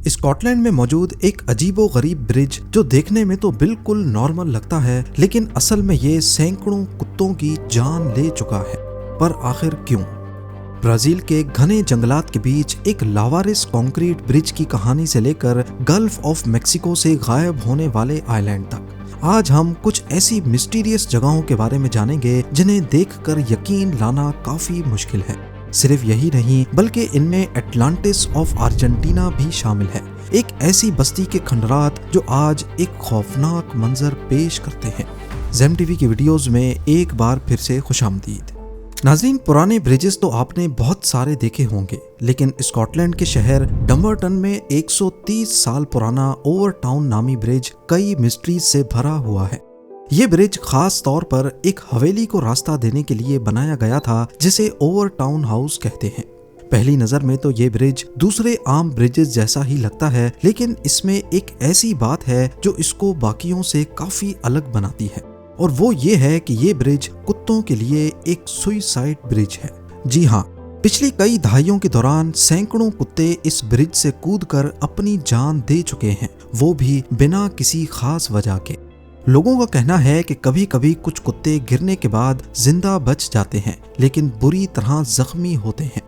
Scotland में मौजूद एक अजीबोगरीब ब्रिज जो देखने में तो बिल्कुल नॉर्मल लगता है, लेकिन असल में ये सैकड़ों कुत्तों की जान ले चुका है। पर आखिर क्यों? ब्राजील के घने जंगलात के बीच एक लावारिस कंक्रीट ब्रिज की कहानी से लेकर गल्फ ऑफ मेक्सिको से गायब होने वाले आइलैंड तक, आज हम कुछ ऐसी मिस्टीरियस जगहों के बारे में जानेंगे जिन्हें देखकर यकीन लाना काफी मुश्किल है। सिर्फ यही नहीं, बल्कि इनमें एटलांटिस ऑफ अर्जेंटीना भी शामिल है, एक ऐसी बस्ती के खंडरात जो आज एक खौफनाक मंजर पेश करते हैं। ज़ेम टीवी की वीडियोस में एक बार फिर से खुशामदीद। नाज़रीन, पुराने ब्रिजेस तो आपने बहुत सारे देखे होंगे, लेकिन स्कॉटलैंड के शहर डम्बरटन में 130 साल पुराना ओवर टाउन नामी ब्रिज कई मिस्ट्रीज से भरा हुआ है। ये ब्रिज खास तौर पर एक हवेली को रास्ता देने के लिए बनाया गया था, जिसे ओवर टाउन हाउस कहते हैं। पहली नजर में तो ये ब्रिज दूसरे आम ब्रिजेस जैसा ही लगता है, लेकिन इसमें एक ऐसी बात है जो इसको बाकियों से काफी अलग बनाती है, और वो ये है कि ये ब्रिज कुत्तों के लिए एक सुइसाइड ब्रिज है। जी हाँ, पिछली कई दहाइयों के दौरान सैकड़ों कुत्ते इस ब्रिज से कूदकर अपनी जान दे चुके हैं, वो भी बिना किसी खास वजह के। लोगों का कहना है कि कभी कभी कुछ कुत्ते गिरने के बाद जिंदा बच जाते हैं, लेकिन बुरी तरह जख्मी होते हैं।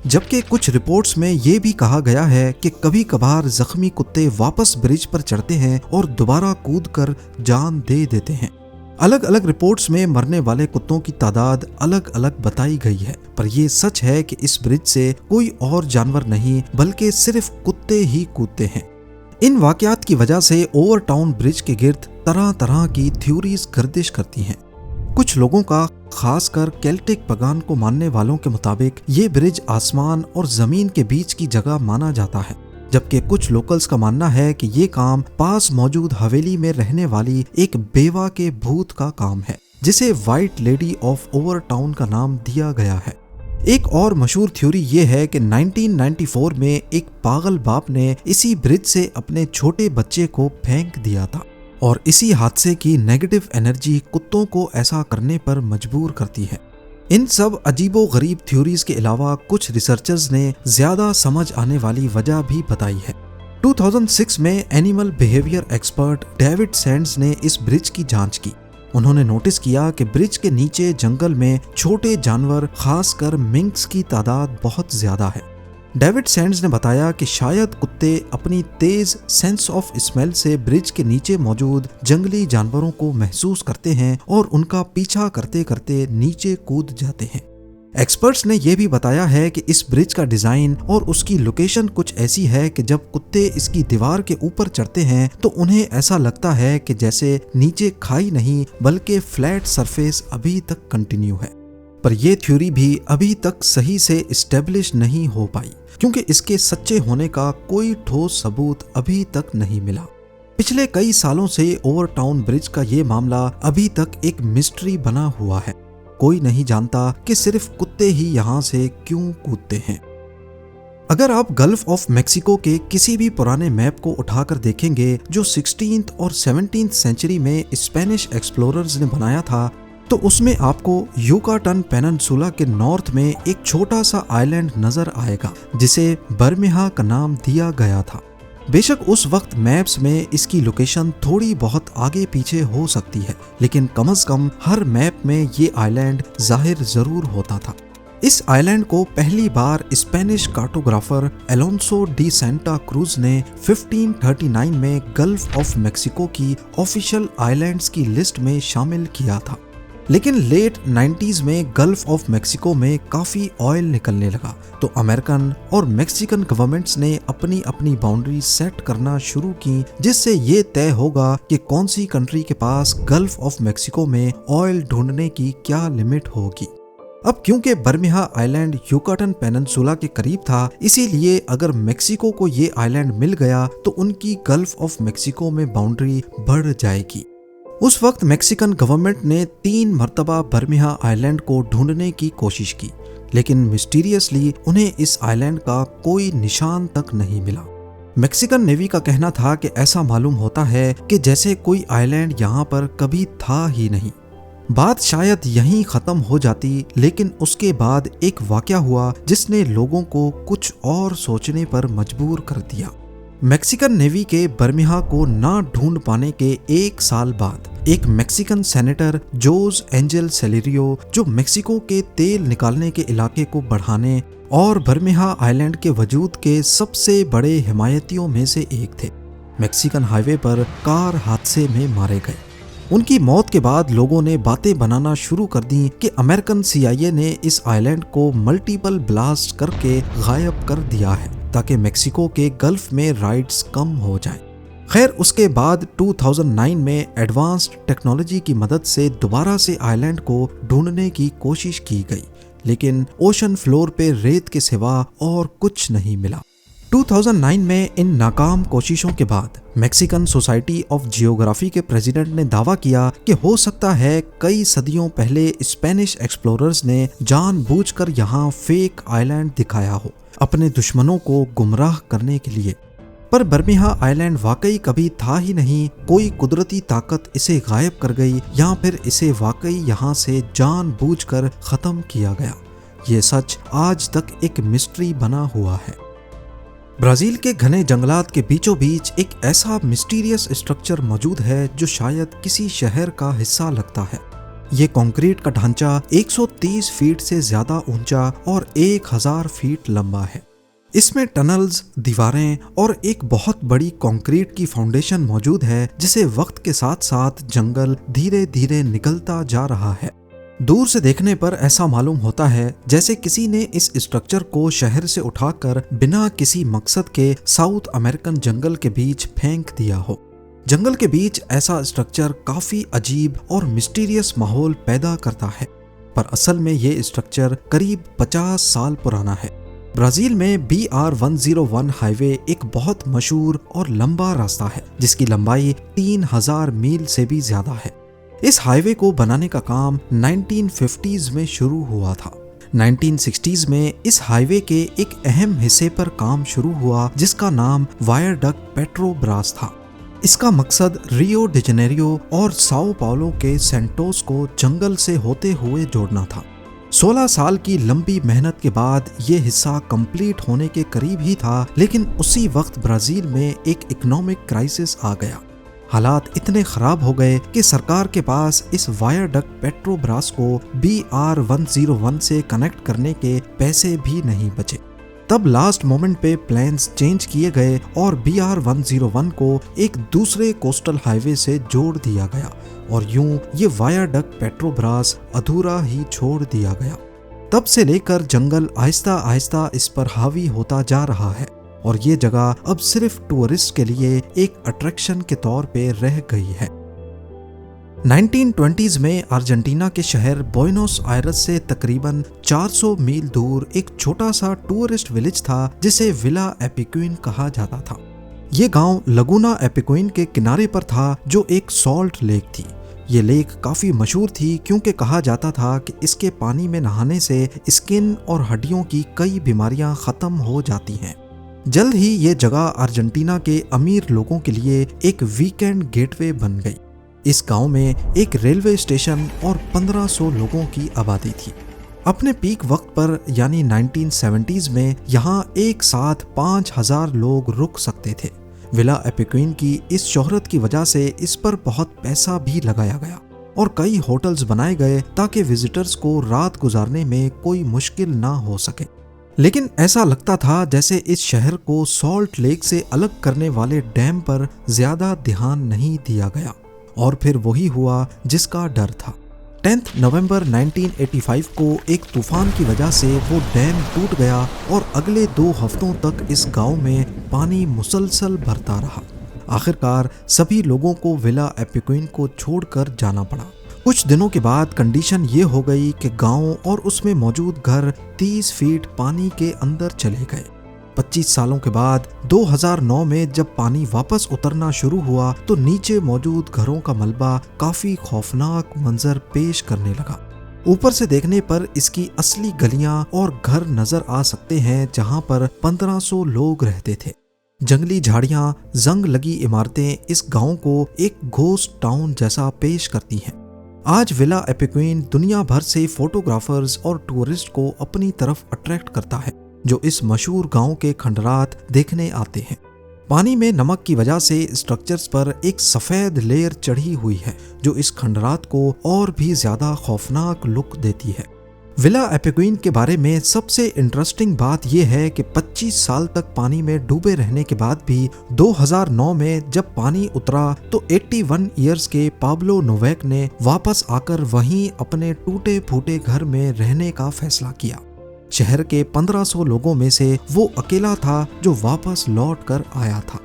जबकि कुछ रिपोर्ट्स में ये भी कहा गया है कि कभी कभार जख्मी कुत्ते वापस ब्रिज पर चढ़ते हैं और दोबारा कूदकर जान दे देते हैं। अलग अलग रिपोर्ट्स में मरने वाले कुत्तों की तादाद अलग अलग बताई गई है, पर यह सच है कि इस ब्रिज से कोई और जानवर नहीं, बल्कि सिर्फ कुत्ते ही कूदते हैं। इन वाकयात की वजह से ओवर टाउन ब्रिज के गिर्द तरह तरह की थ्योरीज गर्दिश करती हैं। कुछ लोगों का, खासकर केल्टिक पगान को मानने वालों के मुताबिक, ये ब्रिज आसमान और जमीन के बीच की जगह माना जाता है, जबकि कुछ लोकल्स का मानना है कि ये काम पास मौजूद हवेली में रहने वाली एक बेवा के भूत का काम है, जिसे white lady of over town का नाम दिया गया है। एक और मशहूर थ्योरी ये है कि 1994 में एक पागल बाप ने इसी ब्रिज से अपने छोटे बच्चे को फेंक दिया था, और इसी हादसे की नेगेटिव एनर्जी कुत्तों को ऐसा करने पर मजबूर करती है। इन सब अजीबो गरीब थ्योरीज के अलावा कुछ रिसर्चर्स ने ज्यादा समझ आने वाली वजह भी बताई है। 2006 में animal behaviour expert David Sands ने इस ब्रिज की जांच की। उन्होंने नोटिस किया कि ब्रिज के नीचे जंगल में छोटे जानवर, खासकर मिंक्स की तादाद बहुत ज्यादा है। डेविड सैंड्स ने बताया कि शायद कुत्ते अपनी तेज सेंस ऑफ स्मेल से ब्रिज के नीचे मौजूद जंगली जानवरों को महसूस करते हैं और उनका पीछा करते करते नीचे कूद जाते हैं। एक्सपर्ट्स ने यह भी बताया है कि इस ब्रिज का डिजाइन और उसकी लोकेशन कुछ ऐसी है कि जब कुत्ते इसकी दीवार के ऊपर चढ़ते हैं तो उन्हें ऐसा लगता है कि जैसे नीचे खाई नहीं, बल्कि फ्लैट सरफेस अभी तक कंटिन्यू है। पर यह थ्योरी भी अभी तक सही से इस्टेब्लिश नहीं हो पाई, क्योंकि इसके सच्चे होने का कोई ठोस सबूत अभी तक नहीं मिला। पिछले कई सालों से ओवर टाउन ब्रिज का ये मामला अभी तक एक मिस्ट्री बना हुआ है। कोई नहीं जानता कि सिर्फ कुत्ते ही यहाँ से क्यों कूदते हैं। अगर आप गल्फ ऑफ मेक्सिको के किसी भी पुराने मैप को उठाकर देखेंगे जो 16th और 17th सेंचुरी में स्पेनिश एक्सप्लोरर्स ने बनाया था, तो उसमें आपको युकाटन पेनिनसुला के नॉर्थ में एक छोटा सा आइलैंड नजर आएगा, जिसे बर्मिहा का नाम दिया गया था। बेशक उस वक्त मैप्स में इसकी लोकेशन थोड़ी बहुत आगे पीछे हो सकती है, लेकिन कम से कम हर मैप में ये आइलैंड जाहिर जरूर होता था। इस आइलैंड को पहली बार Spanish cartographer Alonso de Santa Cruz ने 1539 में गल्फ ऑफ मेक्सिको की ऑफिशियल आइलैंड्स की लिस्ट में शामिल किया था। लेकिन लेट 90s में गल्फ ऑफ मेक्सिको में काफी ऑयल निकलने लगा, तो अमेरिकन और मेक्सिकन गवर्नमेंट्स ने अपनी अपनी बाउंड्री सेट करना शुरू की, जिससे ये तय होगा कि कौन सी कंट्री के पास गल्फ ऑफ मेक्सिको में ऑयल ढूंढने की क्या लिमिट होगी। अब क्योंकि बर्मिहा आइलैंड युकाटन पेनिनसुला के करीब था, इसीलिए अगर मेक्सिको को ये आइलैंड मिल गया तो उनकी गल्फ ऑफ मेक्सिको में बाउंड्री बढ़ जाएगी। उस वक्त मेक्सिकन गवर्नमेंट ने 3 मर्तबा बर्मिहा आइलैंड को ढूंढने की कोशिश की, लेकिन मिस्टीरियसली उन्हें इस आइलैंड का कोई निशान तक नहीं मिला। मेक्सिकन नेवी का कहना था कि ऐसा मालूम होता है कि जैसे कोई आइलैंड यहाँ पर कभी था ही नहीं। बात शायद यहीं खत्म हो जाती, लेकिन उसके बाद एक वाकया हुआ जिसने लोगों को कुछ और सोचने पर मजबूर कर दिया। मैक्सिकन नेवी के बर्मिहा को ना ढूंढ पाने के 1 साल बाद एक मैक्सिकन सेनेटर जोस एंजेल सेलेरियो, जो मेक्सिको के तेल निकालने के इलाके को बढ़ाने और बर्मिहा आइलैंड के वजूद के सबसे बड़े हिमायतियों में से एक थे, मैक्सिकन हाईवे पर कार हादसे में मारे गए। उनकी मौत के बाद लोगों ने बातें बनाना शुरू कर दी कि अमेरिकन CIA ने इस आइलैंड को मल्टीपल ब्लास्ट करके गायब कर दिया है ताकि मेक्सिको के गल्फ में राइड्स कम हो जाएं। खैर, उसके बाद 2009 में एडवांस्ड टेक्नोलॉजी की मदद से दोबारा से आइलैंड को ढूंढने की कोशिश की गई, लेकिन ओशन फ्लोर पे रेत के सिवा और कुछ नहीं मिला। 2009 में इन नाकाम कोशिशों के बाद मैक्सिकन सोसाइटी ऑफ जियोग्राफी के प्रेसिडेंट ने दावा किया कि हो सकता है कई सदियों पहले स्पेनिश एक्सप्लोरर्स ने जानबूझकर यहाँ फेक आइलैंड दिखाया हो, अपने दुश्मनों को गुमराह करने के लिए। पर बर्मिहा आइलैंड वाकई कभी था ही नहीं, कोई कुदरती ताकत इसे गायब कर गई या फिर इसे वाकई यहाँ से जानबूझकर खत्म किया गया। ये सच आज तक एक मिस्ट्री बना हुआ है। ब्राजील के घने जंगलात के बीचों बीच एक ऐसा मिस्टीरियस स्ट्रक्चर मौजूद है जो शायद किसी शहर का हिस्सा लगता है। ये कंक्रीट का ढांचा 130 फीट से ज्यादा ऊंचा और 1000 फीट लंबा है। इसमें टनल्स, दीवारें और एक बहुत बड़ी कंक्रीट की फाउंडेशन मौजूद है, जिसे वक्त के साथ साथ जंगल धीरे धीरे निकलता जा रहा है। दूर से देखने पर ऐसा मालूम होता है जैसे किसी ने इस स्ट्रक्चर को शहर से उठाकर बिना किसी मकसद के साउथ अमेरिकन जंगल के बीच फेंक दिया हो। जंगल के बीच ऐसा स्ट्रक्चर काफी अजीब और मिस्टीरियस माहौल पैदा करता है, पर असल में ये स्ट्रक्चर करीब 50 साल पुराना है। ब्राजील में BR-101 हाईवे एक बहुत मशहूर और लंबा रास्ता है, जिसकी लंबाई 3000 मील से भी ज्यादा है। इस हाईवे को बनाने का काम 1950s में शुरू हुआ था। 1960s में इस हाईवे के एक अहम हिस्से पर काम शुरू हुआ, जिसका नाम वायाडक्ट पेट्रोब्रास था। इसका मकसद रियो डी जेनेरियो और साओ पाउलो के सेंटोस को जंगल से होते हुए जोड़ना था। 16 साल की लंबी मेहनत के बाद ये हिस्सा कंप्लीट होने के करीब ही था, लेकिन उसी वक्त ब्राजील में एक इकोनॉमिक क्राइसिस आ गया। हालात इतने खराब हो गए कि सरकार के पास इस वायाडक्ट पेट्रोब्रास को BR-101 से कनेक्ट करने के पैसे भी नहीं बचे। तब लास्ट मोमेंट पे प्लान्स चेंज किए गए और BR-101 को एक दूसरे कोस्टल हाईवे से जोड़ दिया गया और यूं ये वायाडक्ट पेट्रोब्रास अधूरा ही छोड़ दिया गया। तब से लेकर जंगल आहिस्ता आहिस्ता इस पर हावी होता जा रहा है और ये जगह अब सिर्फ टूरिस्ट के लिए एक अट्रैक्शन के तौर पे रह गई है। 1920s में अर्जेंटीना के शहर बुएनोस आयर्स से तकरीबन 400 मील दूर एक छोटा सा टूरिस्ट विलेज था, जिसे विला एपिक्विन कहा जाता था। ये गांव लगुना एपिक्विन के किनारे पर था, जो एक सॉल्ट लेक थी। ये लेक काफी मशहूर थी क्योंकि कहा जाता था कि इसके पानी में नहाने से स्किन और हड्डियों की कई बीमारियां खत्म हो जाती हैं। जल्द ही ये जगह अर्जेंटीना के अमीर लोगों के लिए एक वीकेंड गेटवे बन गई। इस गांव में एक रेलवे स्टेशन और 1500 लोगों की आबादी थी। अपने पीक वक्त पर यानी 1970s में यहाँ एक साथ 5000 लोग रुक सकते थे। विला एपिक्विन की इस शोहरत की वजह से इस पर बहुत पैसा भी लगाया गया और कई होटल्स बनाए गए ताकि विजिटर्स को रात गुजारने में कोई मुश्किल ना हो सके। लेकिन ऐसा लगता था जैसे इस शहर को सॉल्ट लेक से अलग करने वाले डैम पर ज्यादा ध्यान नहीं दिया गया और फिर वही हुआ जिसका डर था। 10 नवंबर 1985 को एक तूफान की वजह से वो डैम टूट गया और अगले 2 हफ्तों तक इस गांव में पानी मुसलसल भरता रहा। आखिरकार सभी लोगों को विला एपिक्विन को छोड़कर जाना पड़ा। कुछ दिनों के बाद कंडीशन ये हो गई कि गांव और उसमें मौजूद घर 30 फीट पानी के अंदर चले गए। 25 सालों के बाद 2009 में जब पानी वापस उतरना शुरू हुआ तो नीचे मौजूद घरों का मलबा काफी खौफनाक मंजर पेश करने लगा। ऊपर से देखने पर इसकी असली गलियां और घर नजर आ सकते हैं जहां पर 1500 लोग रहते थे। जंगली झाड़ियां, जंग लगी इमारतें इस गांव को एक घोस्ट टाउन जैसा पेश करती हैं। आज विला एपिक्विन दुनिया भर से फोटोग्राफर्स और टूरिस्ट को अपनी तरफ अट्रैक्ट करता है, जो इस मशहूर गांव के खंडरात देखने आते हैं। पानी में नमक की वजह से स्ट्रक्चर्स पर एक सफेद लेयर चढ़ी हुई है जो इस खंडरात को और भी ज्यादा खौफनाक लुक देती है। विला एपिक्वीन के बारे में सबसे इंटरेस्टिंग बात यह है कि 25 साल तक पानी में डूबे रहने के बाद भी 2009 में जब पानी उतरा तो 81 इयर्स के पाब्लो नोवेक ने वापस आकर वहीं अपने टूटे फूटे घर में रहने का फैसला किया। शहर के 1500 लोगों में से वो अकेला था जो वापस लौट कर आया था।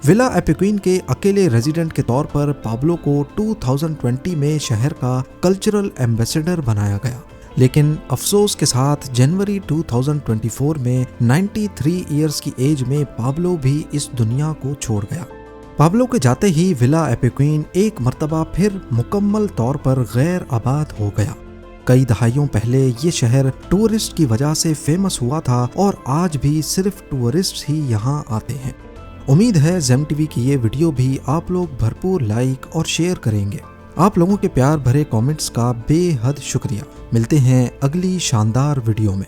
विला एपिक्वीन के अकेले रेजिडेंट के तौर पर पाब्लो को 2020 में शहर का कल्चरल एम्बेसडर बनाया गया, लेकिन अफसोस के साथ जनवरी 2024 में 93 इयर्स की एज में पाब्लो भी इस दुनिया को छोड़ गया। पाब्लो के जाते ही विला एपिक्वीन एक मर्तबा फिर मुकम्मल तौर पर गैर आबाद हो गया। कई दहाइयों पहले ये शहर टूरिस्ट की वजह से फेमस हुआ था और आज भी सिर्फ टूरिस्ट ही यहाँ आते हैं। उम्मीद है जेम टीवी की ये वीडियो भी आप लोग भरपूर लाइक और शेयर करेंगे। आप लोगों के प्यार भरे कमेंट्स का बेहद शुक्रिया। मिलते हैं अगली शानदार वीडियो में।